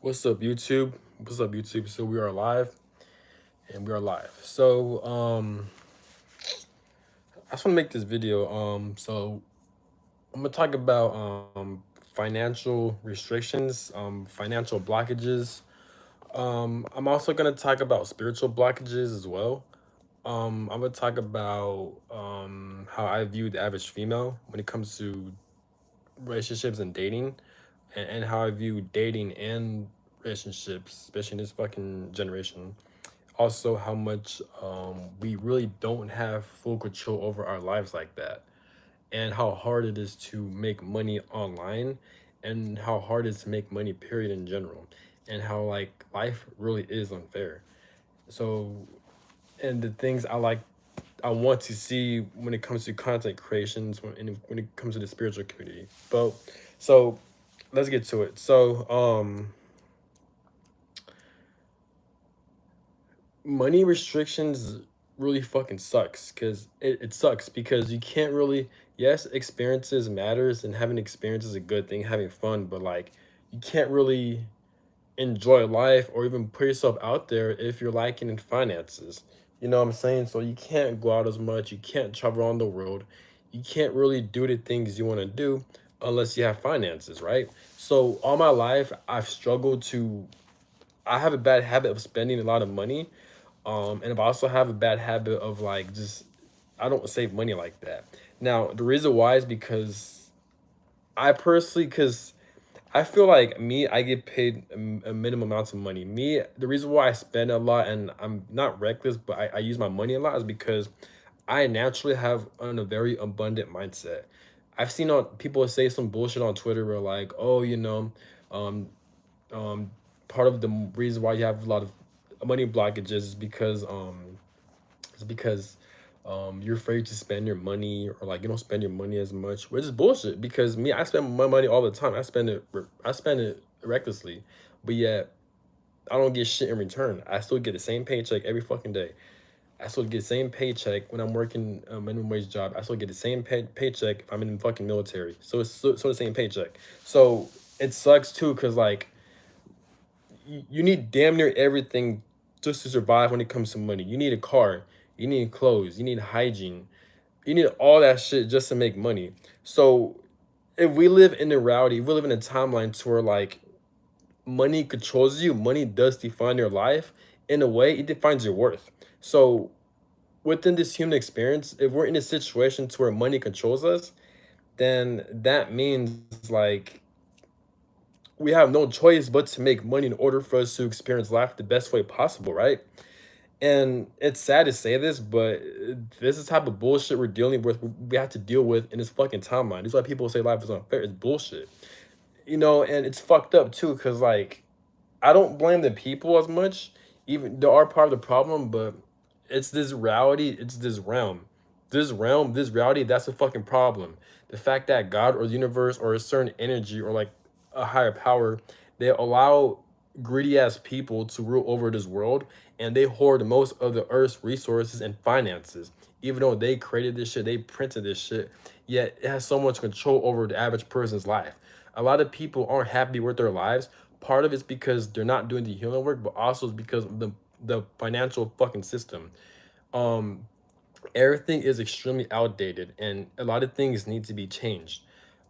What's up, YouTube? What's up, YouTube? So we are live, and we are live. So I just want to make this video. So I'm gonna talk about financial restrictions, financial blockages. I'm also gonna talk about spiritual blockages as well. I'm gonna talk about how I view the average female when it comes to relationships and dating, and how I view dating and relationships, especially in this fucking generation. Also, how much we really don't have full control over our lives like that, and how hard it is to make money online, and how hard it is to make money, period, in general, and how like life really is unfair. So, and the things I want to see when it comes to content creations, when it comes to the spiritual community. But so let's get to it. So money restrictions really fucking sucks, because it sucks because you can't really, yes, experiences matters, and having experience is a good thing, having fun, but like you can't really enjoy life or even put yourself out there if you're lacking in finances. You know what I'm saying? So you can't go out as much, you can't travel around the world, you can't really do the things you want to do unless you have finances, right? So all my life I've struggled to, I have a bad habit of spending a lot of money. And I also have a bad habit of like just, I don't save money like that. Now the reason why is because I personally, because I feel like me, I get paid a minimum amount of money. Me, the reason why I spend a lot and I'm not reckless, but I use my money a lot is because I naturally have a very abundant mindset. I've seen on people say some bullshit on Twitter where like, oh, um, um, part of the reason why you have a lot of money blockages is because you're afraid to spend your money, or like you don't spend your money as much, which is bullshit. Because me, I spend my money all the time. I spend it recklessly, but yet I don't get shit in return. I still get the same paycheck every fucking day. I still get the same paycheck when I'm working a minimum wage job. I still get the same paycheck if I'm in the fucking military. So it's so the same paycheck. So it sucks too, because like you need damn near everything just to survive when it comes to money. You need a car, you need clothes, you need hygiene, you need all that shit just to make money. So if we live in a reality, if we live in a timeline to where like money controls you, money does define your life. In a way, it defines your worth. So within this human experience, if we're in a situation to where money controls us, then that means like we have no choice but to make money in order for us to experience life the best way possible, right? And it's sad to say this, but this is the type of bullshit we're dealing with. We have to deal with in this fucking timeline. This is why people say life is unfair. It's bullshit, and it's fucked up too. Cause like I don't blame the people as much. Even they are part of the problem, but it's this reality. It's this reality. That's the fucking problem. The fact that God or the universe or a certain energy or like a higher power, they allow greedy ass people to rule over this world, and they hoard most of the earth's resources and finances. Even though they created this shit, they printed this shit, yet it has so much control over the average person's life. A lot of people aren't happy with their lives. Part of it's because they're not doing the healing work, but also it's because of the financial fucking system. Um, Everything is extremely outdated, and a lot of things need to be changed.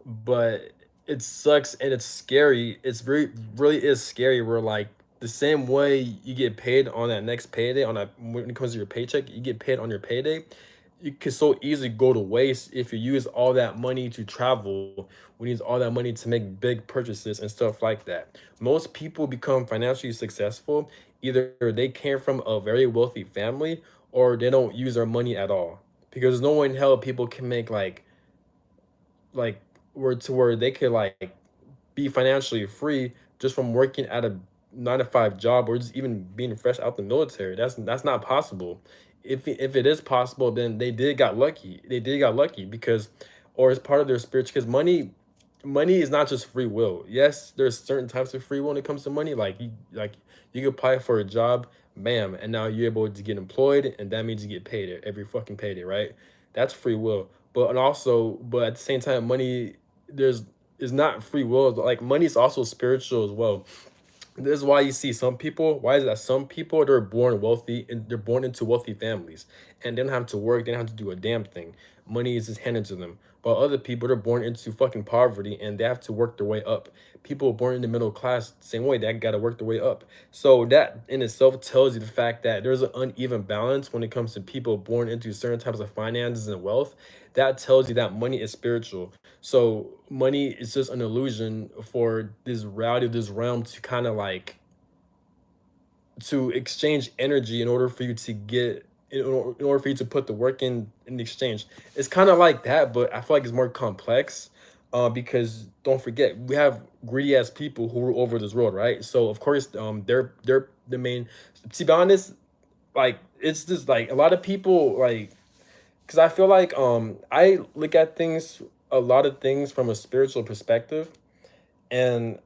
But it sucks and it's scary. It's very really is scary. Where like the same way you get paid on that next payday, on that when it comes to your paycheck, you get paid on your payday. It could so easily go to waste if you use all that money to travel. We use all that money to make big purchases and stuff like that. Most people become financially successful, either they came from a very wealthy family, or they don't use their money at all. Because there's no way in hell people can make like where they could like be financially free just from working at a 9 to 5 job, or just even being fresh out the military. That's not possible. If it is possible, then they did got lucky. They did got lucky because, or it's part of their spiritual. Because money is not just free will. Yes, there's certain types of free will when it comes to money. Like you can apply for a job, bam, and now you're able to get employed, and that means you get paid every fucking payday, right? That's free will. But at the same time, money there's is not free will. Like money is also spiritual as well. This is why you see some people. Why is it that some people they're born wealthy and they're born into wealthy families and they don't have to work, they don't have to do a damn thing. Money is just handed to them. While other people they're born into fucking poverty and they have to work their way up. People born in the middle class, same way, they gotta work their way up. So that in itself tells you the fact that there's an uneven balance when it comes to people born into certain types of finances and wealth. That tells you that money is spiritual. So money is just an illusion for this reality of this realm to kind of like to exchange energy in order for you to get in order for you to put the work in exchange. It's kind of like that, but I feel like it's more complex. Because don't forget, we have greedy ass people who rule over this world, right? So of course, they're the main. To be honest, like it's just like a lot of people like because I feel like I look at things a lot of things from a spiritual perspective, and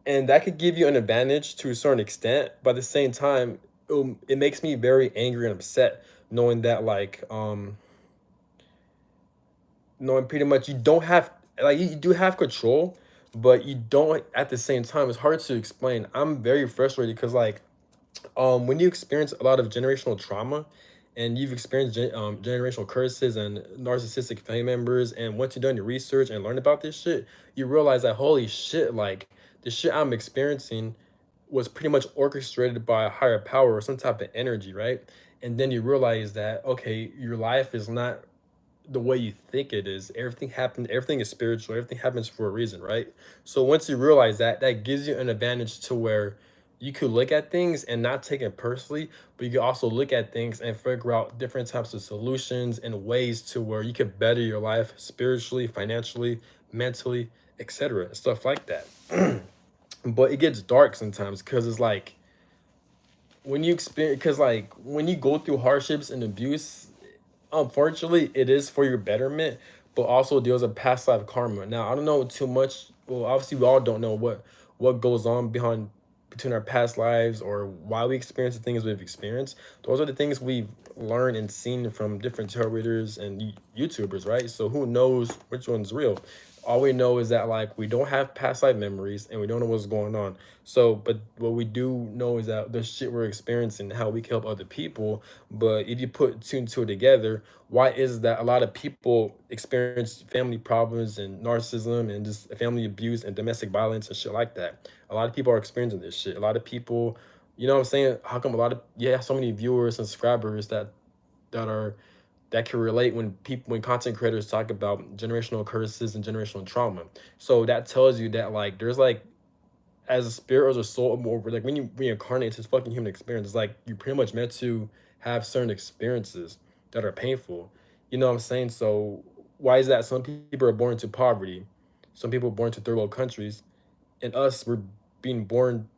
that could give you an advantage to a certain extent, but at the same time it makes me very angry and upset knowing that like knowing pretty much you don't have like you do have control, but you don't at the same time. It's hard to explain. I'm very frustrated because like when you experience a lot of generational trauma and you've experienced generational curses and narcissistic family members, and once you've done your research and learned about this shit, you realize that holy shit, like the shit I'm experiencing was pretty much orchestrated by a higher power or some type of energy, right? And then you realize that okay, your life is not the way you think it is. Everything happened, everything is spiritual, everything happens for a reason, right? So once you realize that, that gives you an advantage to where you could look at things and not take it personally, but you can also look at things and figure out different types of solutions and ways to where you could better your life spiritually, financially, mentally, etc. Stuff like that. But it gets dark sometimes because it's like when you experience because like when you go through hardships and abuse, unfortunately, it is for your betterment, but also deals with past life karma. Now, I don't know too much. Well, obviously, we all don't know what goes on behind between our past lives or why we experience the things we've experienced. Those are the things we've learned and seen from different tarot readers and YouTubers, right? So who knows which one's real? All we know is that like we don't have past life memories and we don't know what's going on. So, but what we do know is that the shit we're experiencing, how we can help other people. But if you put two and two together, why is that a lot of people experience family problems and narcissism and just family abuse and domestic violence and shit like that? A lot of people are experiencing this shit. A lot of people, you know what I'm saying? How come a lot of yeah, so many viewers and subscribers that are that can relate when people when content creators talk about generational curses and generational trauma. So that tells you that like there's like as a spirit or as a soul more like when you reincarnate into this fucking human experience, it's like you're pretty much meant to have certain experiences that are painful. You know what I'm saying? So why is that some people are born into poverty, some people are born to third world countries, and us we're being born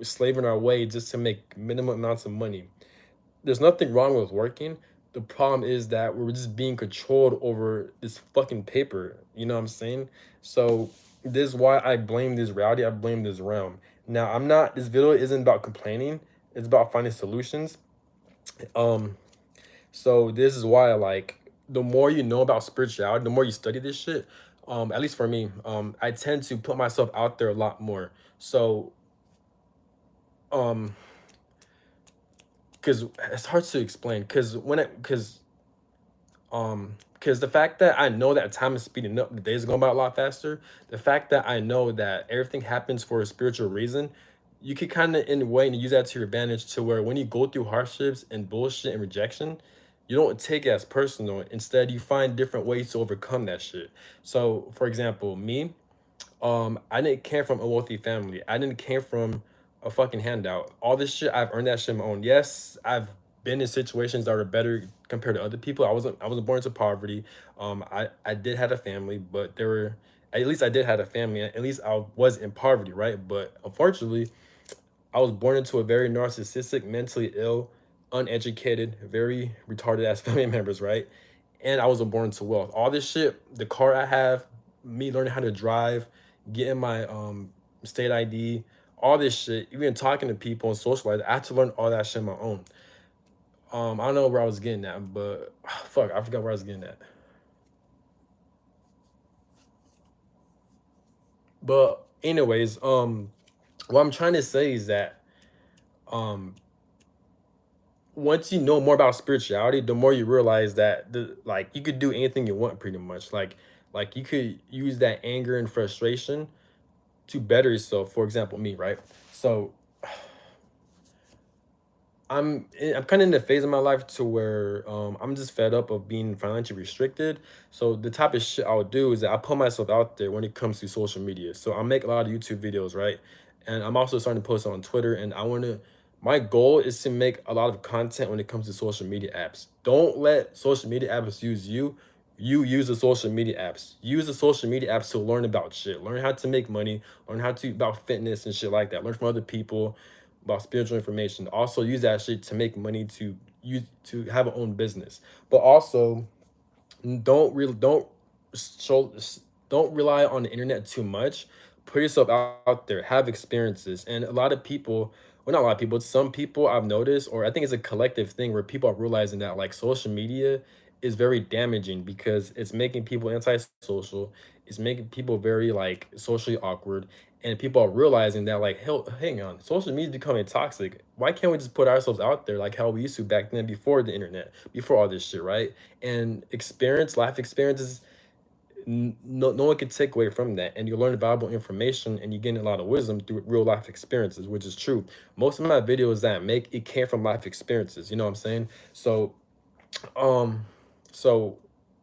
slaving our way just to make minimum amounts of money. There's nothing wrong with working. The problem is that we're just being controlled over this fucking paper. You know what I'm saying? So this is why I blame this reality. I blame this realm. Now I'm not. This video isn't about complaining. It's about finding solutions. Um. So this is why like the more you know about spirituality, the more you study this shit. At least for me, I tend to put myself out there a lot more. So um, because it's hard to explain. Because the fact that I know that time is speeding up, the days are going by a lot faster. The fact that I know that everything happens for a spiritual reason, you could kind of in a way and use that to your advantage to where when you go through hardships and bullshit and rejection, you don't take it as personal. Instead, you find different ways to overcome that shit. So, for example, me, I didn't came from a wealthy family. I didn't came from a fucking handout. All this shit, I've earned that shit on my own. Yes, I've been in situations that are better compared to other people. I wasn't born into poverty. I did have a family, but there were at least I did have a family. At least I was in poverty, right? But unfortunately, I was born into a very narcissistic, mentally ill, uneducated, very retarded ass family members, right? And I wasn't born into wealth. All this shit, the car I have, me learning how to drive, getting my state ID, all this shit, even talking to people and socialize, I had to learn all that shit on my own. I don't know where I was getting at, but fuck, I forgot where I was getting at. But anyways, what I'm trying to say is that um once you know more about spirituality, the more you realize that the like you could do anything you want pretty much. Like you could use that anger and frustration to better yourself. For example, me, right? So I'm kind of in the phase of my life to where I'm just fed up of being financially restricted. So the type of shit I'll do is that I put myself out there when it comes to social media. So I make a lot of YouTube videos, right? And I'm also starting to post on Twitter. And I want to, my goal is to make a lot of content when it comes to social media apps. Don't let social media apps use you. You use the social media apps. Use the social media apps to learn about shit. Learn how to make money. Learn how to about fitness and shit like that. Learn from other people about spiritual information. Also use that shit to make money to use to have an own business. But also don't show don't rely on the internet too much. Put yourself out there, have experiences. And a lot of people, well, not a lot of people, some people I've noticed, or I think it's a collective thing where people are realizing that like social media is very damaging because it's making people antisocial. It's making people very like socially awkward. And people are realizing that like, hell, hang on, social media is becoming toxic. Why can't we just put ourselves out there like how we used to back then before the internet, before all this shit, right? And life experiences, no one can take away from that. And you learn valuable information and you gain a lot of wisdom through real life experiences, which is true. Most of my videos that I make, it came from life experiences. You know what I'm saying? Um, so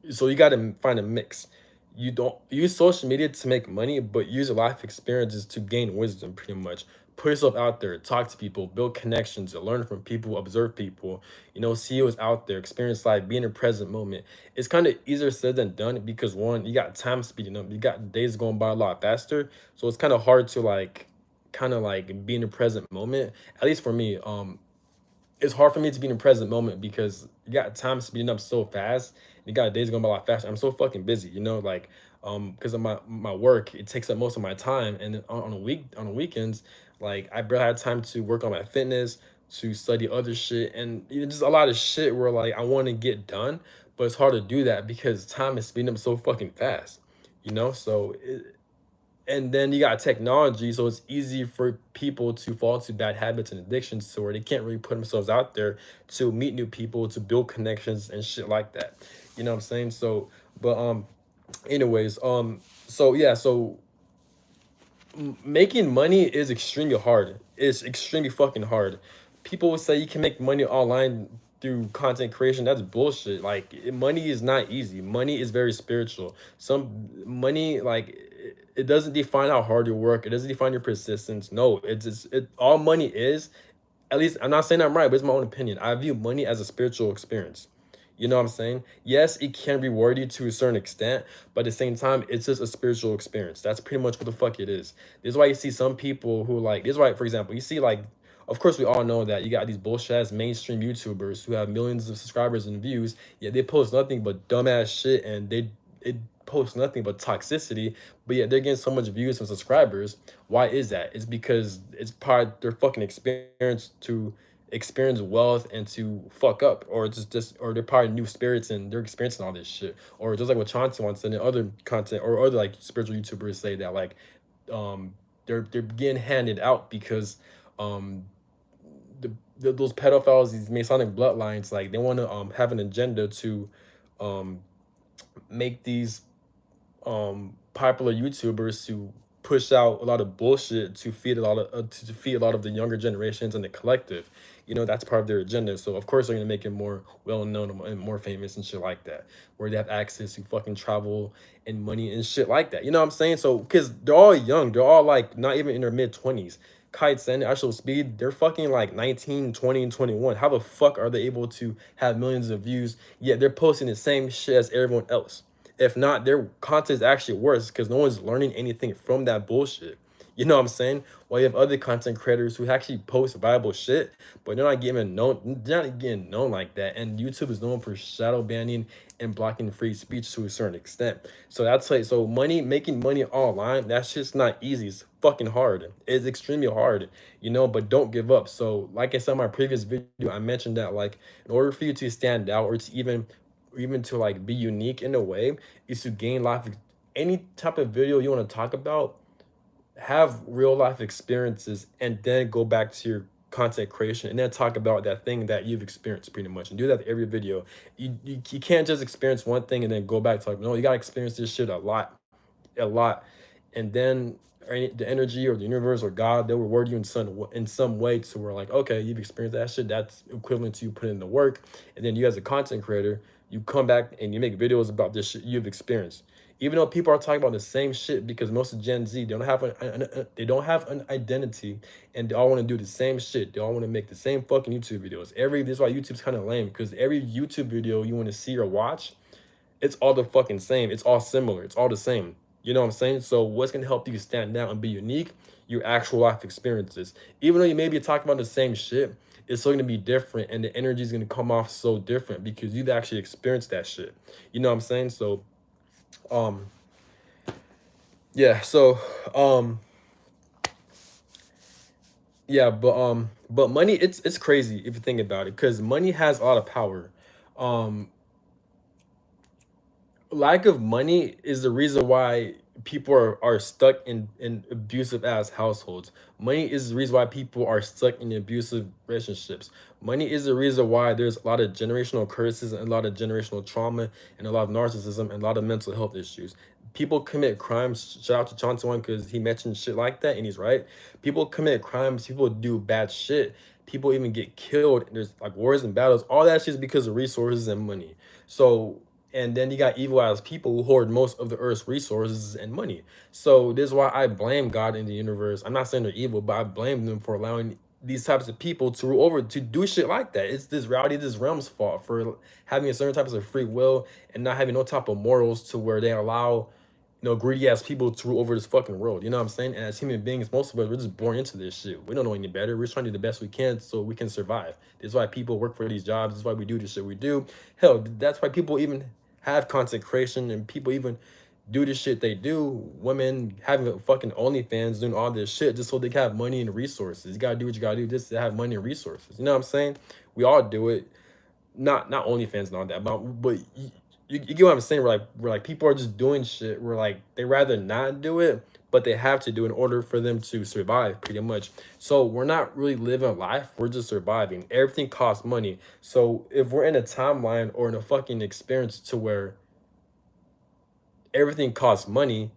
so you got to find a mix. You don't use social media to make money, but use your life experiences to gain wisdom. Pretty much, put yourself out there, talk to people, build connections, learn from people, observe people. You know, see what's out there, experience life, be in the present moment. It's kind of easier said than done because one, you got time speeding up, you got days going by a lot faster, so it's kind of hard to like, kind of like be in the present moment. At least for me, it's hard for me to be in the present moment because you got time speeding up so fast. You got days going by a lot faster. I'm so fucking busy, you know, like because of my work, it takes up most of my time. And then on the weekends, like I barely had time to work on my fitness, to study other shit, and you know, just a lot of shit where like I want to get done, but it's hard to do that because time is speeding up so fucking fast, you know. And then you got technology, so it's easy for people to fall into bad habits and addictions to where they can't really put themselves out there to meet new people, to build connections and shit like that. You know what I'm saying? But anyways, so yeah, so making money is extremely hard. It's extremely fucking hard. People will say you can make money online through content creation. That's bullshit. Like money is not easy. Money is very spiritual. Some money like it doesn't define how hard you work. It doesn't define your persistence. No, it's just, it all money is, at least I'm not saying I'm right, but it's my own opinion. I view money as a spiritual experience. You know what I'm saying? Yes, it can reward you to a certain extent, but at the same time, it's just a spiritual experience. That's pretty much what the fuck it is. This is why you see some people who like, this is why, for example, you see like, of course, we all know that you got these bullshit ass mainstream YouTubers who have millions of subscribers and views, yet they post nothing but dumbass shit and they post nothing but toxicity, but yet they're getting so much views and subscribers. Why is that? It's because it's part of their fucking experience to experience wealth and to fuck up, or just or they're probably new spirits and they're experiencing all this shit, or just like what Chauncey wants and the other content or other like spiritual YouTubers say that like um they're getting handed out because um those pedophiles, these Masonic bloodlines, like they want to have an agenda to um make these popular YouTubers to push out a lot of bullshit to feed a lot of to feed a lot of the younger generations and the collective. You know, that's part of their agenda. So of course they're gonna make it more well known and more famous and shit like that, where they have access to fucking travel and money and shit like that. You know what I'm saying? So because they're all young, they're all like not even in their mid 20s. Kites and Actual Speed, they're fucking like 19, 20, and 21. How the fuck are they able to have millions of views yet they're posting the same shit as everyone else? If not, their content is actually worse because no one's learning anything from that bullshit. You know what I'm saying? While you have other content creators who actually post viable shit, but they're not getting known like that. And YouTube is known for shadow banning and blocking free speech to a certain extent. So that's like, so making money online, that's just not easy. It's fucking hard. It's extremely hard, you know, but don't give up. So like I said in my previous video, I mentioned that like in order for you to stand out or to even to like be unique in a way is to gain life. Any type of video you want to talk about have real life experiences and then go back to your content creation and then talk about that thing that you've experienced pretty much and do that every video. You can't just experience one thing and then go back to like, no, you gotta experience this shit a lot, and then the energy or the universe or God, they'll reward you in some way to where like, okay, you've experienced that shit. That's equivalent to you putting in the work, and then you as a content creator, you come back and you make videos about this shit you've experienced. Even though people are talking about the same shit, because most of Gen Z, they don't have they don't have an identity, and they all want to do the same shit. They all want to make the same fucking YouTube videos. This is why YouTube's kind of lame, because every YouTube video you want to see or watch, it's all the fucking same. It's all similar. It's all the same. You know what I'm saying? So what's gonna help you stand out and be unique? Your actual life experiences. Even though you may be talking about the same shit, it's still gonna be different, and the energy is gonna come off so different because you've actually experienced that shit. You know what I'm saying? So, um, yeah. So, um, yeah. But money, it's crazy if you think about it, because money has a lot of power. Um, Lack of money is the reason why people are stuck in abusive ass households. Money is the reason why people are stuck in abusive relationships. Money is the reason why there's a lot of generational curses and a lot of generational trauma and a lot of narcissism and a lot of mental health issues. People commit crimes. Shout out to Chauncey One because he mentioned shit like that and he's right. People commit crimes, people do bad shit, people even get killed. There's like wars and battles. All that shit is because of resources and money. So, and then you got evil as people who hoard most of the earth's resources and money. So this is why I blame God in the universe. I'm not saying they're evil, but I blame them for allowing these types of people to rule over to do shit like that. It's this reality, this realm's fault for having a certain types of free will and not having no type of morals to where they allow, greedy ass people to rule over this fucking world. You know what I'm saying? And as human beings, most of us, we're just born into this shit. We don't know any better. We're just trying to do the best we can so we can survive. This is why people work for these jobs. This is why we do the shit we do. Hell, that's why people even have content creation and people even do the shit they do. Women having a fucking OnlyFans, doing all this shit just so they can have money and resources. You gotta do what you gotta do just to have money and resources. You know what I'm saying? We all do it. Not OnlyFans and all that, but you get what I'm saying. We're like people are just doing shit. We're like they rather not do it, but they have to do in order for them to survive, pretty much. So we're not really living life. We're just surviving. Everything costs money. So if we're in a timeline or in a fucking experience to where everything costs money,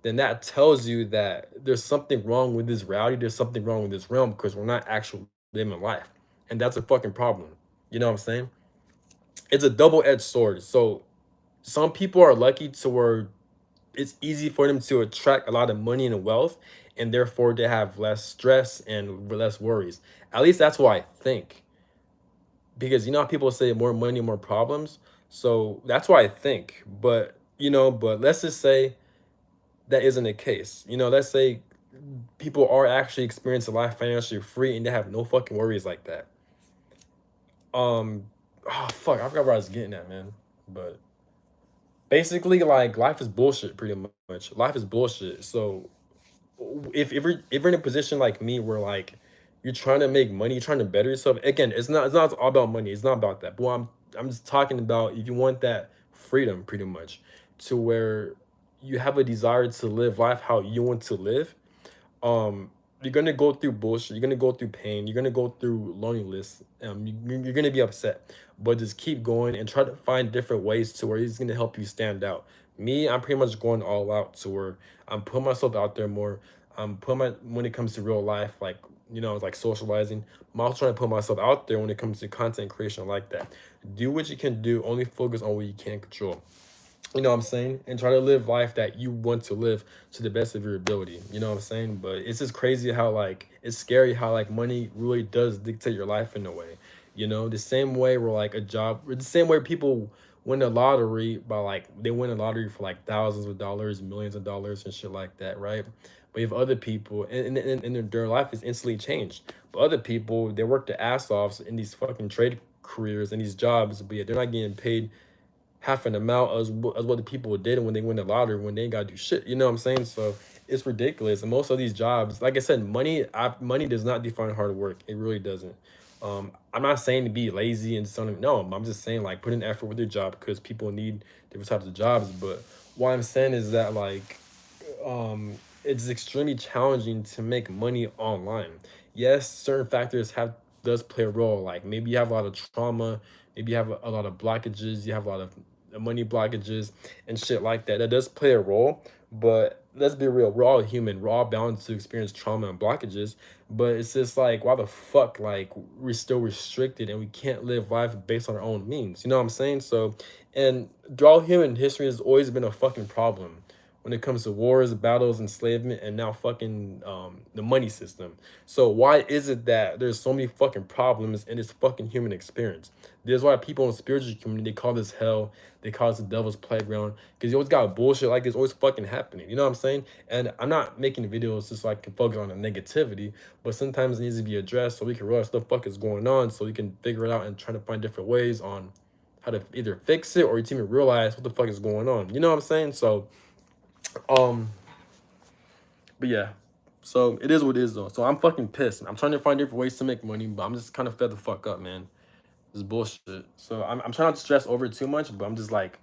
then that tells you that there's something wrong with this reality. There's something wrong with this realm because we're not actually living life, and that's a fucking problem. You know what I'm saying? It's a double-edged sword. So some people are lucky to where it's easy for them to attract a lot of money and wealth, and therefore they have less stress and less worries. At least that's what I think. Because you know how people say more money, more problems. So that's what I think. But let's just say that isn't the case. Let's say people are actually experiencing life financially free and they have no fucking worries like that. Um, oh fuck, I forgot where I was getting at, man. But basically, like life is bullshit. Pretty much, life is bullshit. So if you're in a position like me where like you're trying to make money, you're trying to better yourself. Again, it's not all about money. It's not about that. But I'm just talking about if you want that freedom, pretty much, to where you have a desire to live life how you want to live. um you're gonna go through bullshit, you're gonna go through pain, you're gonna go through loneliness, you're gonna be upset, but just keep going and try to find different ways to where it's gonna help you stand out. Me, I'm pretty much going all out to where I'm putting myself out there more. I'm putting my when it comes to real life, like like socializing. I'm also trying to put myself out there when it comes to content creation like that. Do what you can do, only focus on what you can control. You know what I'm saying? And try to live life that you want to live to the best of your ability. You know what I'm saying? But it's just crazy how like it's scary how like money really does dictate your life in a way. The same way where like a job, or the same way people win the lottery by like they win the lottery for like thousands of dollars, millions of dollars and shit like that, right? But you have other people and their life is instantly changed. But other people, they work their ass off in these fucking trade careers and these jobs, but yet they're not getting paid half an amount as what the people did when they win the lottery when they ain't gotta do shit. You know what I'm saying? So it's ridiculous. And most of these jobs, like I said, money does not define hard work. It really doesn't. I'm not saying to be lazy and something. No, I'm just saying like put in effort with your job because people need different types of jobs. But what I'm saying is that like it's extremely challenging to make money online. Yes, certain factors have does play a role. Like maybe you have a lot of trauma, maybe you have a lot of blockages, you have a lot of money blockages and shit like that. That does play a role. But let's be real, we're all human. We're all bound to experience trauma and blockages. But it's just like, why the fuck, like we're still restricted and we can't live life based on our own means. You know what I'm saying? So, and throughout human history has always been a fucking problem when it comes to wars, battles, enslavement, and now fucking the money system. So why is it that there's so many fucking problems in this fucking human experience? There's why people in the spiritual community they call this hell. They call it the devil's playground because you always got bullshit like this always fucking happening. You know what I'm saying? And I'm not making videos just so I can focus on the negativity, but sometimes it needs to be addressed so we can realize what the fuck is going on, so we can figure it out and try to find different ways on how to either fix it or you even realize what the fuck is going on. You know what I'm saying? So um, but yeah, so it is what it is though. So I'm fucking pissed. I'm trying to find different ways to make money, but I'm just kind of fed the fuck up, man. This bullshit. So I'm trying not to stress over it too much, but I'm just like,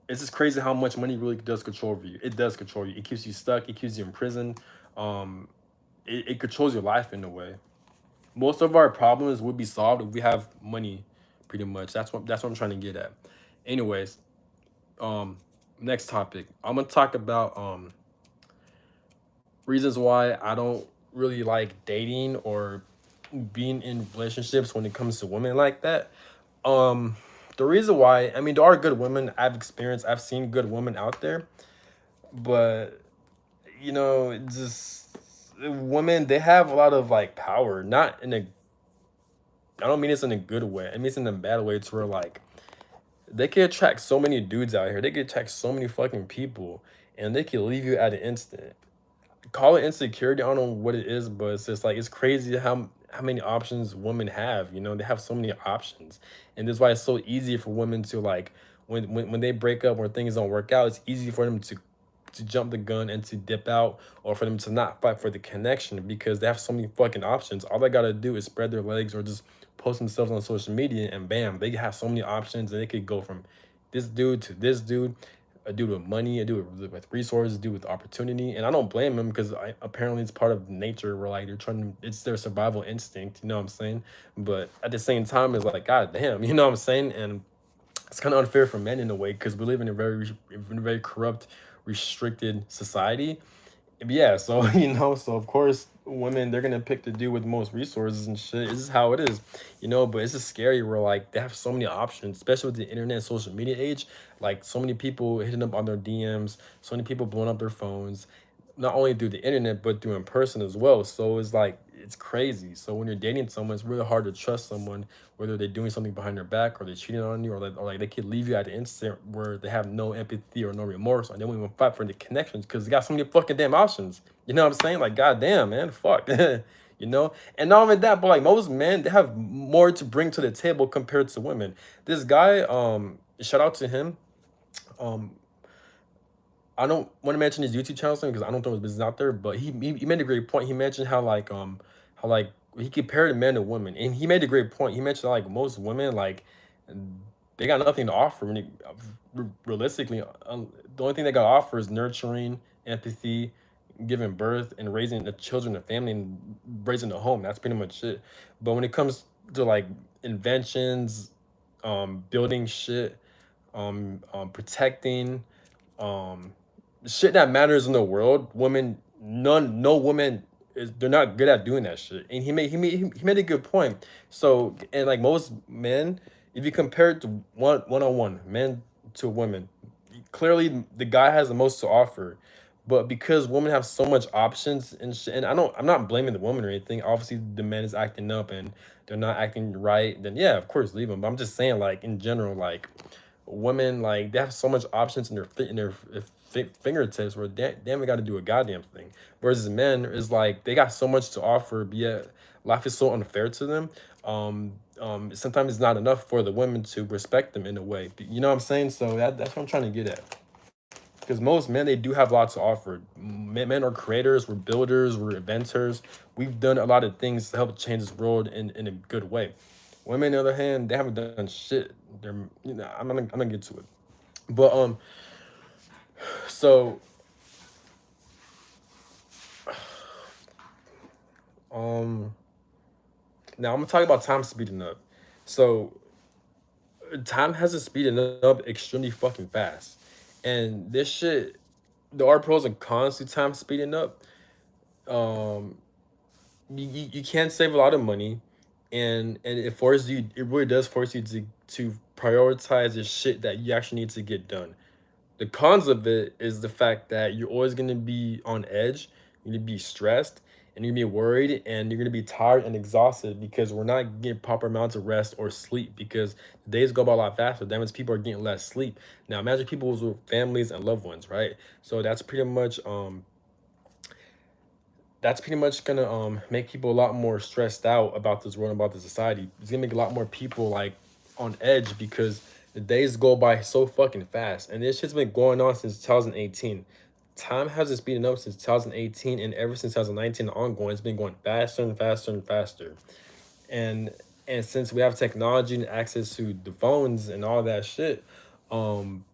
it's just crazy how much money really does control over you. It does control you. It keeps you stuck. It keeps you in prison. Um, it controls your life in a way. Most of our problems would be solved if we have money, pretty much. That's what I'm trying to get at. Anyways, um, next topic. I'm gonna talk about reasons why I don't really like dating or being in relationships when it comes to women like that. Um, the reason why, I mean, there are good women I've experienced, I've seen good women out there, but it just women they have a lot of like power, not in a I don't mean it's in a good way. I mean it's in a bad way to where like they can attract so many dudes out here. They can attract so many fucking people and they can leave you at an instant. Call it insecurity. I don't know what it is, but it's just like it's crazy how many options women have. They have so many options, and this is why it's so easy for women to like when they break up or things don't work out. It's easy for them to jump the gun and to dip out, or for them to not fight for the connection because they have so many fucking options. All they gotta do is spread their legs or just post themselves on social media, and bam, they have so many options, and they could go from this dude to this dude, a dude with money, a dude with resources, a dude with opportunity. And I don't blame them because apparently it's part of nature where like they're trying to, it's their survival instinct, you know what I'm saying? But at the same time, it's like, God damn, you know what I'm saying? And it's kind of unfair for men in a way because we live in a very corrupt, restricted society. Yeah, so so of course women they're gonna pick the dude with the most resources and shit. This is how it is, but it's just scary where like they have so many options, especially with the internet and social media age. Like so many people hitting up on their DMs, so many people blowing up their phones, not only through the internet but through in person as well. So it's like it's crazy. So when you're dating someone, it's really hard to trust someone, whether they're doing something behind their back or they're cheating on you, or like they could leave you at the instant where they have no empathy or no remorse, or they won't even fight for the connections because they got so many fucking damn options. You know what I'm saying? Like, goddamn, man, fuck. And not only that, but like most men, they have more to bring to the table compared to women. This guy, shout out to him. Um, I don't want to mention his YouTube channel because I don't throw his business out there, but he made a great point. He mentioned how like he compared men to women, and he made a great point. He mentioned like most women like they got nothing to offer. When realistically, the only thing they got to offer is nurturing, empathy, giving birth, and raising the children, the family, and raising the home. That's pretty much it. But when it comes to like inventions, building shit, protecting, um shit that matters in the world, women, no woman is they're not good at doing that shit. And he made a good point. So and like most men, if you compare it to one on one, men to women, clearly the guy has the most to offer. But because women have so much options and shit, and I'm not blaming the woman or anything. Obviously, the man is acting up and they're not acting right. Then yeah, of course, leave them. But I'm just saying, like in general, like women like they have so much options in their fingertips where they haven't got to do a goddamn thing. Whereas men is like they got so much to offer, but yet life is so unfair to them. Sometimes it's not enough for the women to respect them in a way. You know what I'm saying? So that's what I'm trying to get at. Because most men they do have lots to offer. Men are creators, we're builders, we're inventors. We've done a lot of things to help change this world in a good way. Women, on the other hand, they haven't done shit. They're I'm gonna get to it. But so Um, Now I'm gonna talk about time speeding up. So time has been speeding up extremely fucking fast, and this shit, there are pros and cons to time speeding up. Um, you can save a lot of money, and it forces you. It really does force you to prioritize the shit that you actually need to get done. The cons of it is the fact that you're always going to be on edge, you're going to be stressed, and you're going to be worried, and you're going to be tired and exhausted because we're not getting proper amounts of rest or sleep because the days go by a lot faster. That means people are getting less sleep. Now imagine people with families and loved ones, right? So that's pretty much gonna make people a lot more stressed out about this world, about the society. It's gonna make a lot more people like on edge because the days go by so fucking fast, and this shit's been going on since 2018. Time hasn't speeding up since 2018, and ever since 2019 ongoing, it's been going faster and faster and faster. And and since we have technology and access to the phones and all that shit, um,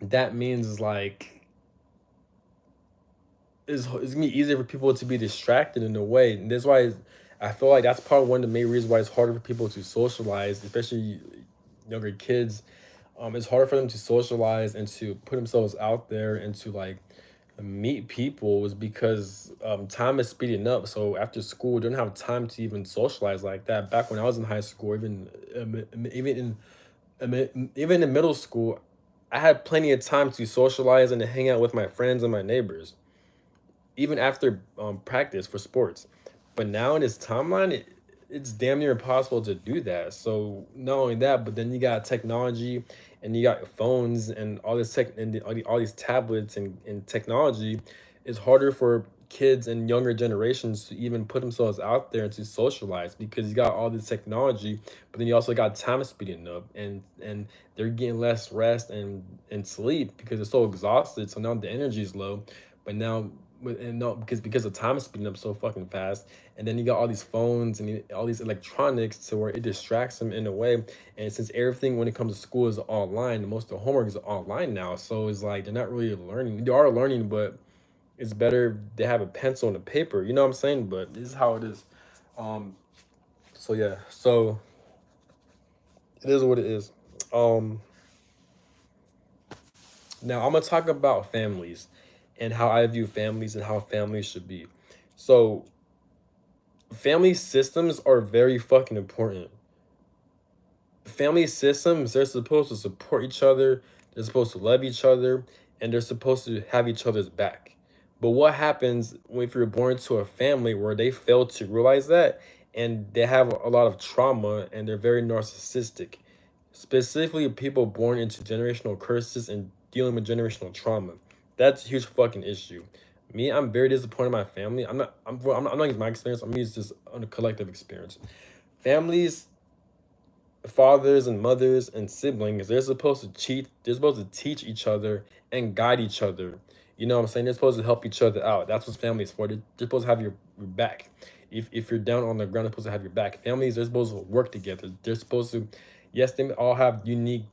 that means like it's gonna be easier for people to be distracted in a way. And that's why I feel like that's probably one of the main reasons why it's harder for people to socialize, especially younger kids. It's harder for them to socialize and to put themselves out there and to like meet people is because time is speeding up. So after school, they don't have time to even socialize like that. Back when I was in high school, even in middle school, I had plenty of time to socialize and to hang out with my friends and my neighbors even after practice for sports. But now in this timeline, it's damn near impossible to do that. So not only that, but then you got technology and you got phones and all this tech and all these tablets and technology. It's harder for kids and younger generations to even put themselves out there and to socialize because you got all this technology, but then you also got time speeding up and they're getting less rest and sleep because they're so exhausted. So now the energy is low, but now and no because the time is speeding up so fucking fast, and then you got all these phones and all these electronics to where it distracts them in a way. And since everything when it comes to school is online, most of the homework is online now, so it's like they're not really learning. They are learning, but it's better if they have a pencil and a paper, you know what I'm saying? But this is how it is. um so yeah, so it is what it is. um Now I'm gonna talk about families and how I view families and how families should be. So family systems are very fucking important. Family systems, they're supposed to support each other, they're supposed to love each other, and they're supposed to have each other's back. But what happens if you're born into a family where they fail to realize that and they have a lot of trauma and they're very narcissistic? Specifically, people born into generational curses and dealing with generational trauma. That's a huge fucking issue. Me, I'm very disappointed in my family. I'm not using my experience. I'm using this on a collective experience. Families, fathers and mothers and siblings, they're supposed to cheat. They're supposed to teach each other and guide each other. You know what I'm saying? They're supposed to help each other out. That's what families for. They're supposed to have your back. If you're down on the ground, they're supposed to have your back. Families, they're supposed to work together. They're supposed to, yes, they all have unique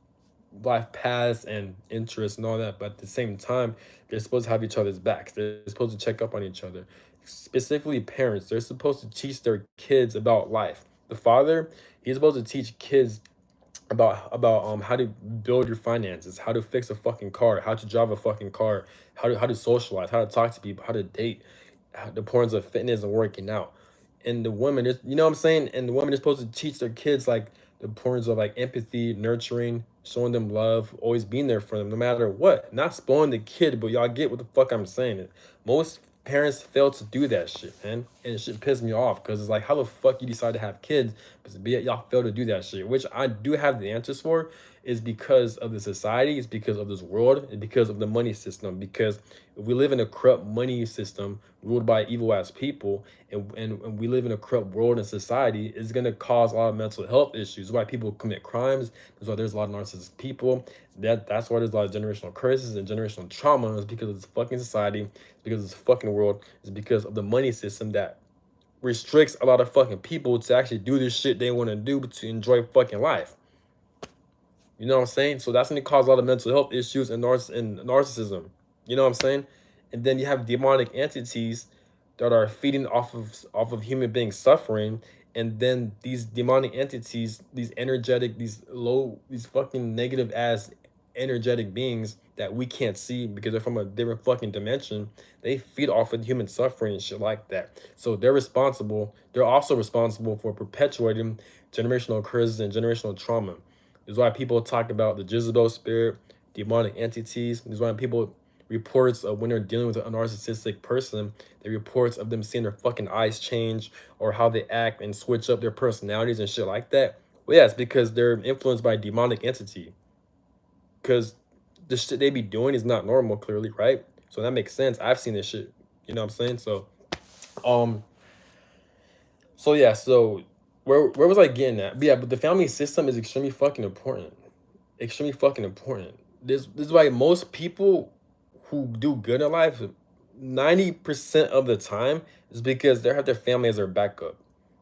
life paths and interests and all that, but at the same time, they're supposed to have each other's backs. They're supposed to check up on each other. Specifically, parents, they're supposed to teach their kids about life. The father, he's supposed to teach kids about how to build your finances, how to fix a fucking car, how to drive a fucking car, how to socialize, how to talk to people, how to date, the importance of fitness and working out. And the women is, you know what I'm saying? And the women is supposed to teach their kids like the importance of like empathy, nurturing, showing them love, always being there for them no matter what. Not spoiling the kid, but y'all get what the fuck I'm saying. Most parents fail to do that shit, man. And it should piss me off because it's like, how the fuck you decide to have kids, but yet y'all fail to do that shit, which I do have the answers for, is because of the society, it's because of this world, and because of the money system. Because if we live in a corrupt money system ruled by evil ass people, and we live in a corrupt world and society, it's gonna cause a lot of mental health issues. That's why people commit crimes. That's why there's a lot of narcissistic people. That's why there's a lot of generational curses and generational trauma. It's because of this fucking society. It's because of this fucking world. It's because of the money system that restricts a lot of fucking people to actually do this shit they want to do, but to enjoy fucking life. You know what I'm saying? So that's gonna cause a lot of mental health issues and narcissism. You know what I'm saying? And then you have demonic entities that are feeding off of human beings suffering, and then these demonic entities, these energetic, these fucking negative ass energetic beings that we can't see because they're from a different fucking dimension, they feed off of human suffering and shit like that. So they're also responsible for perpetuating generational curses and generational trauma. This is why people talk about the Jezebel spirit, demonic entities. This is why people reports of when they're dealing with a narcissistic person, the reports of them seeing their fucking eyes change or how they act and switch up their personalities and shit like that. Well, yeah, it's because they're influenced by a demonic entity. Because the shit they be doing is not normal, clearly, right? So that makes sense. I've seen this shit. You know what I'm saying? Um, so yeah, so where was I getting at? But yeah, but the family system is extremely fucking important. Extremely fucking important. This is why most people who do good in life, 90% of the time, is because they have their family as their backup.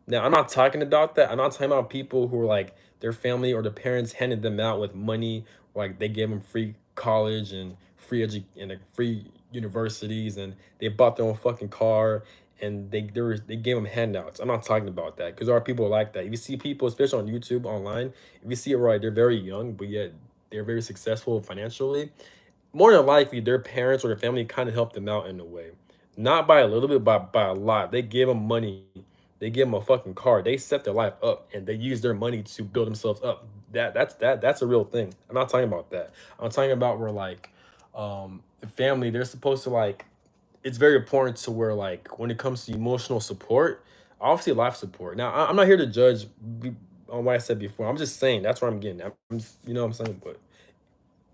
Now, I'm not talking about that. I'm not talking about people who are like their family or their parents handed them out with money, like they gave them free college and free universities, and they bought their own fucking car, and they gave them handouts. I'm not talking about that because there are people like that. If you see people, especially on YouTube, online, if you see it right, they're very young, but yet they're very successful financially. More than likely, their parents or their family kind of helped them out in a way, not by a little bit, but by a lot. They gave them money, they gave them a fucking car, they set their life up, and they use their money to build themselves up. That's a real thing. I'm not talking about that. I'm talking about where like, the family, they're supposed to like, it's very important to where like when it comes to emotional support, obviously life support. Now I'm not here to judge on what I said before. I'm just saying that's where I'm getting at. You know what I'm saying? But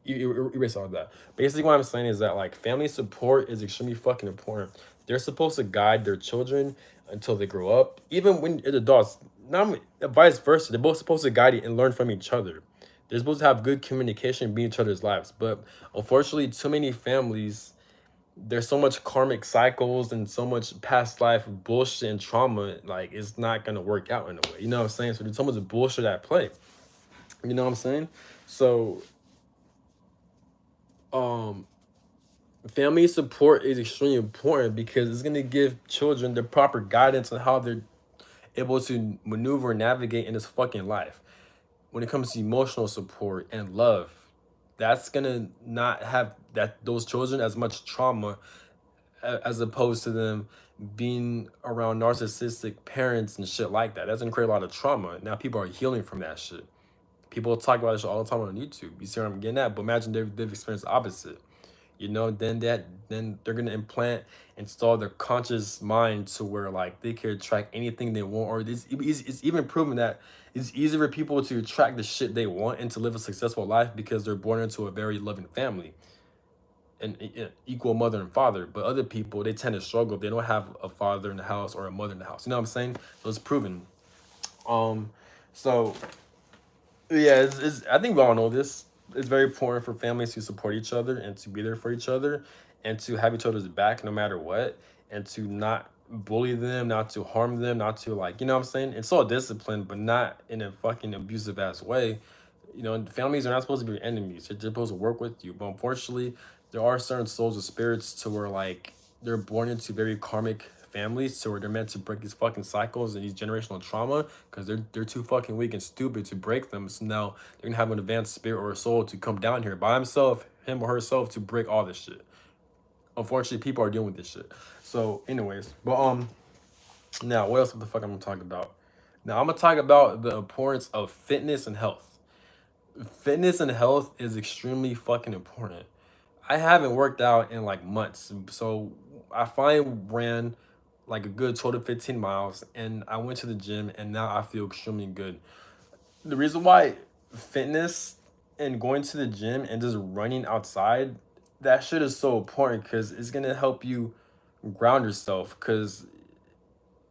you erase all that. Basically, what I'm saying is that like family support is extremely fucking important. They're supposed to guide their children until they grow up, even when they're adults. Not vice versa. They're both supposed to guide it and learn from each other. They're supposed to have good communication, be in each other's lives. But unfortunately, too many families, there's so much karmic cycles and so much past life bullshit and trauma. Like it's not gonna work out in a way. You know what I'm saying? So there's so much bullshit at play. You know what I'm saying? So um family support is extremely important because it's going to give children the proper guidance on how they're able to maneuver and navigate in this fucking life. When it comes to emotional support and love, that's going to not have that those children as much trauma as opposed to them being around narcissistic parents and shit like that. That's going to create a lot of trauma. Now people are healing from that shit. People talk about this all the time on YouTube. You see what I'm getting at? But imagine they've experienced the opposite. Then they're gonna install their conscious mind to where like they can attract anything they want, or it's even proven that it's easier for people to attract the shit they want and to live a successful life because they're born into a very loving family and equal mother and father. But other people, they tend to struggle if they don't have a father in the house or a mother in the house. You know what I'm saying? So it's proven. um so yeah, I think we all know this. It's very important for families to support each other and to be there for each other and to have each other's back no matter what, and to not bully them, not to harm them, not to like, you know what I'm saying? It's all discipline, but not in a fucking abusive ass way. Families are not supposed to be your enemies. They're supposed to work with you. But unfortunately, there are certain souls or spirits to where like they're born into very karmic families, so where they're meant to break these fucking cycles and these generational trauma because they're too fucking weak and stupid to break them. So now they're gonna have an advanced spirit or a soul to come down here by himself, him or herself, to break all this shit. Unfortunately, people are dealing with this shit. So, anyways, but now what else the fuck I'm gonna talk about? Now I'm gonna talk about the importance of fitness and health. Fitness and health is extremely fucking important. I haven't worked out in like months, so I finally ran like a good 12 to 15 miles, and I went to the gym, and now I feel extremely good. The reason why fitness and going to the gym and just running outside, that shit is so important because it's gonna help you ground yourself. Because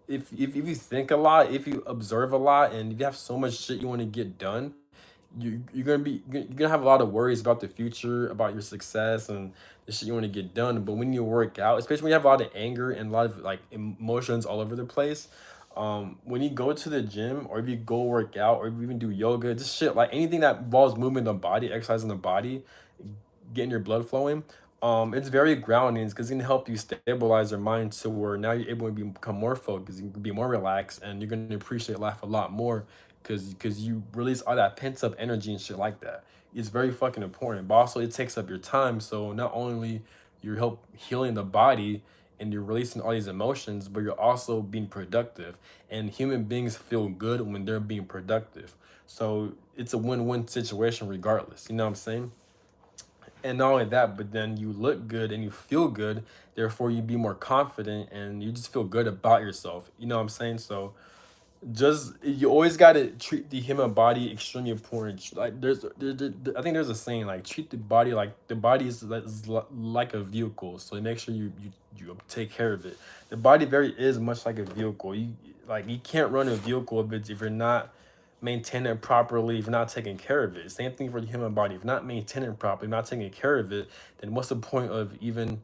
if you think a lot, if you observe a lot, and if you have so much shit you want to get done, you're gonna have a lot of worries about the future, about your success and the shit you want to get done. But when you work out, especially when you have a lot of anger and a lot of like emotions all over the place, when you go to the gym or if you go work out or if you even do yoga, just shit like anything that involves movement in the body, exercising the body, getting your blood flowing, It's very grounding because it can help you stabilize your mind to where now you're able to become more focused, you can be more relaxed, and you're gonna appreciate life a lot more because you release all that pent up energy and shit like that. It's very fucking important, but also it takes up your time. So not only you help healing the body and you're releasing all these emotions, but you're also being productive. And human beings feel good when they're being productive. So it's a win-win situation regardless. You know what I'm saying? And not only that, but then you look good and you feel good, therefore you be more confident and you just feel good about yourself. You know what I'm saying? So just you always gotta treat the human body extremely important. Like I think there's a saying like treat the body like the body like a vehicle. So make sure you take care of it. The body very is much like a vehicle. You can't run a vehicle if you're not maintaining it properly, if you're not taking care of it. Same thing for the human body. If you're not maintaining it properly, not taking care of it, then what's the point of even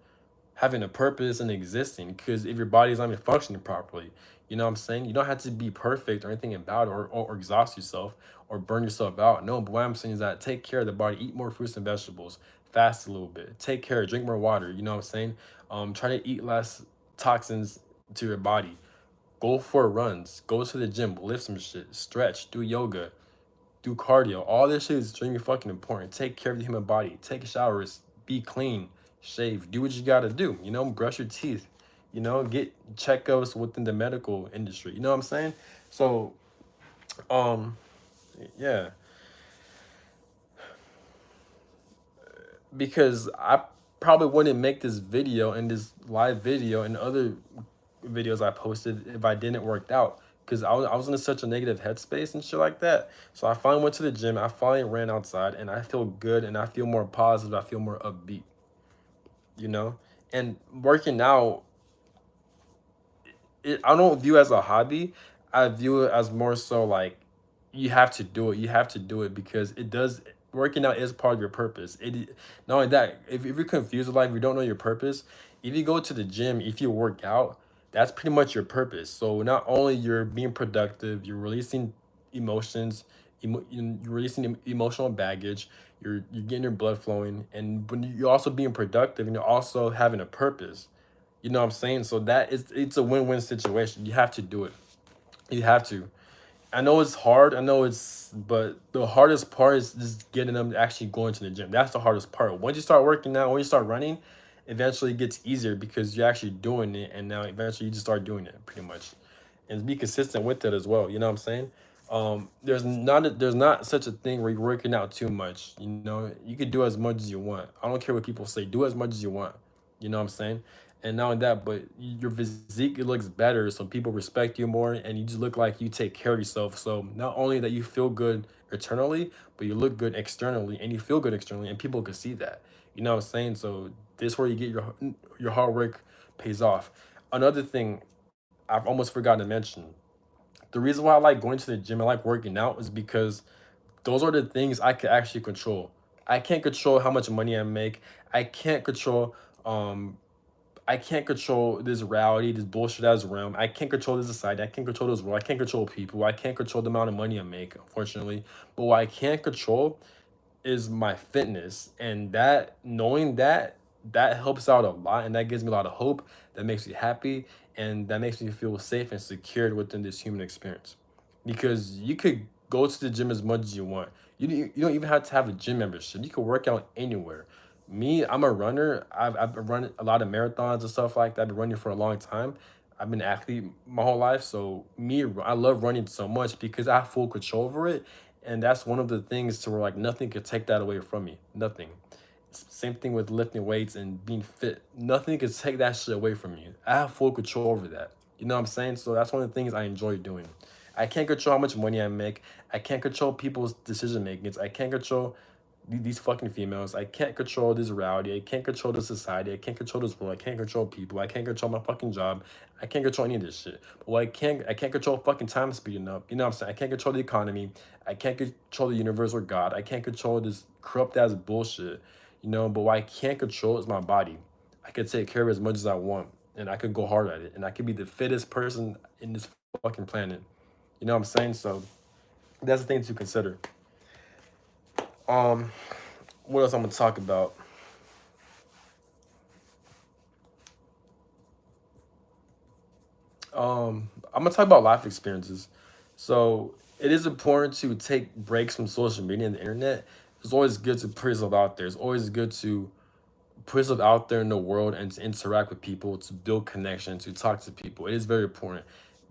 having a purpose and existing? Because if your body's not even functioning properly, you know what I'm saying? You don't have to be perfect or anything about it, or exhaust yourself or burn yourself out. No, but what I'm saying is that take care of the body, eat more fruits and vegetables, fast a little bit, take care, drink more water, you know what I'm saying? Try to eat less toxins to your body. Go for runs, go to the gym, lift some shit, stretch, do yoga, do cardio. All this shit is extremely fucking important. Take care of the human body. Take showers. Be clean. Shave. Do what you gotta do. You know, brush your teeth. You know, get checkups within the medical industry. You know what I'm saying? So, um, yeah, because I probably wouldn't make this video and this live video and other videos I posted if I didn't work out. Because I was in such a negative headspace and shit like that. So I finally went to the gym. I finally ran outside and I feel good and I feel more positive. I feel more upbeat, you know? And working out, I don't view it as a hobby. I view it as more so like you have to do it. You have to do it because it does. Working out is part of your purpose. Not only that, if you're confused with life, you don't know your purpose. If you go to the gym, if you work out, that's pretty much your purpose. So not only you're being productive, you're releasing emotions, you're releasing emotional baggage. You're getting your blood flowing, and when you're also being productive, and you're also having a purpose. You know what I'm saying? So it's a win-win situation. You have to do it. You have to. I know it's hard. I know but the hardest part is just getting them actually going to the gym. That's the hardest part. Once you start working out, when you start running, eventually it gets easier because you're actually doing it, and now eventually you just start doing it pretty much, and be consistent with it as well. You know what I'm saying? There's not such a thing where you're working out too much. You know, you could do as much as you want. I don't care what people say. Do as much as you want. You know what I'm saying? And not only that, but your physique, it looks better, so people respect you more, and you just look like you take care of yourself. So not only that you feel good internally, but you look good externally, and you feel good externally, and people can see that. You know what I'm saying? So this where you get your hard work pays off. Another thing I've almost forgotten to mention. The reason why I like going to the gym, I like working out, is because those are the things I can actually control. I can't control how much money I make. I can't control um I can't control this reality, this bullshit as realm. I can't control this society. I can't control this world. I can't control people. I can't control the amount of money I make, unfortunately. But what I can control is my fitness. And that knowing that helps out a lot, and that gives me a lot of hope. That makes me happy, and that makes me feel safe and secured within this human experience. Because you could go to the gym as much as you want. You don't even have to have a gym membership. You can work out anywhere. Me, I'm a runner. I've run a lot of marathons and stuff like that. I've been running for a long time. I've been an athlete my whole life. So me, I love running so much because I have full control over it. And that's one of the things to where like nothing could take that away from me. Nothing. Same thing with lifting weights and being fit. Nothing could take that shit away from you. I have full control over that. You know what I'm saying? So that's one of the things I enjoy doing. I can't control how much money I make. I can't control people's decision makings. I can't control these fucking females. I can't control this reality. I can't control the society. I can't control this world. I can't control people. I can't control my fucking job. I can't control any of this shit. But what I can't control fucking time speeding up. You know what I'm saying? I can't control the economy. I can't control the universe or God. I can't control this corrupt ass bullshit. You know, but what I can't control is my body. I could take care of it as much as I want. And I could go hard at it. And I could be the fittest person in this fucking planet. You know what I'm saying? So that's the thing to consider. Um, what else I'm gonna talk about? I'm gonna talk about life experiences. So it is important to take breaks from social media and the internet. It's always good to put yourself out there. It's always good to put yourself out there in the world and to interact with people, to build connections, to talk to people. It is very important.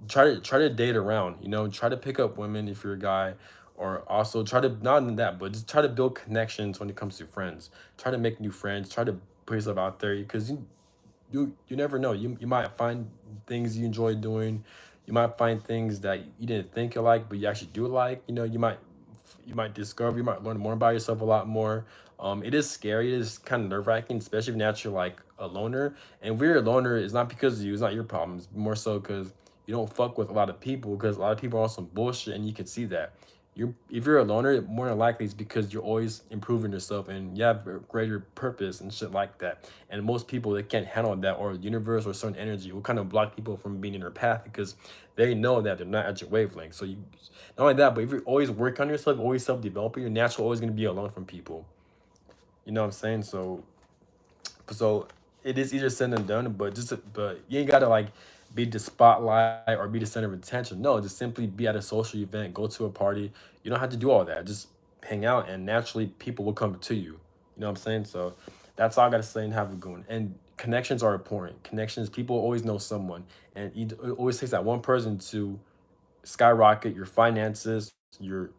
Try to date around. Try to pick up women if you're a guy, or also try to not only that, but just try to build connections when it comes to friends. Try to make new friends. Try to put yourself out there because you never know. You might find things you enjoy doing. You might find things that you didn't think you like, but you actually do like. You might discover. You might learn more about yourself a lot more. It is scary. It is kind of nerve wracking, especially if now you're like a loner. And if you're a loner, it's not because of you. It's not your problem. It's more so because you don't fuck with a lot of people. Because a lot of people are on some bullshit, and you can see that. If you're a loner, more than likely it's because you're always improving yourself and you have a greater purpose and shit like that. And most people, they can't handle that, or the universe or certain energy will kind of block people from being in their path because they know that they're not at your wavelength. So you not only that, but if you always work on yourself, always self-developing, you're naturally always gonna be alone from people. You know what I'm saying? So it is easier said than done, but you ain't gotta like be the spotlight or be the center of attention. No, just simply be at a social event, go to a party. You don't have to do all that. Just hang out, and naturally people will come to you. You know what I'm saying? So that's all I gotta say and have a good one. And connections are important. Connections, people always know someone, and it always takes that one person to skyrocket your finances, your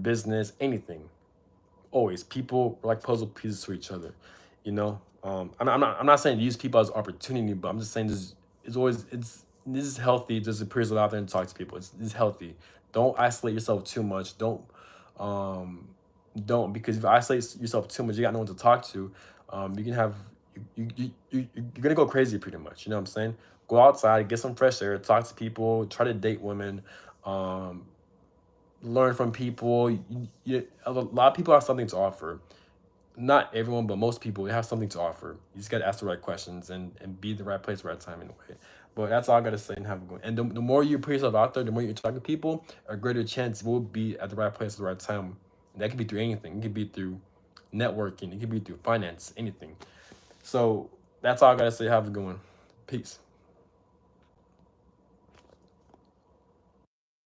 business, anything. Always people are like puzzle pieces to each other. I'm not saying use people as opportunity, but I'm just saying this is healthy just to put yourself out there and talk to people. It's healthy. Don't isolate yourself too much. Um because if you isolate yourself too much, you got no one to talk to. You can have you're gonna go crazy pretty much. You know what I'm saying? Go outside, get some fresh air, talk to people, try to date women. um Learn from people. A lot of people have something to offer. Not everyone, but most people, they have something to offer. You just got to ask the right questions and be the right place, right time, in a way. But that's all I got to say and have a good. And the more you put yourself out there, the more you talk to people, a greater chance will be at the right place at the right time. And that could be through anything. It could be through networking. It could be through finance, anything. So that's all I got to say. Have a good one. Peace.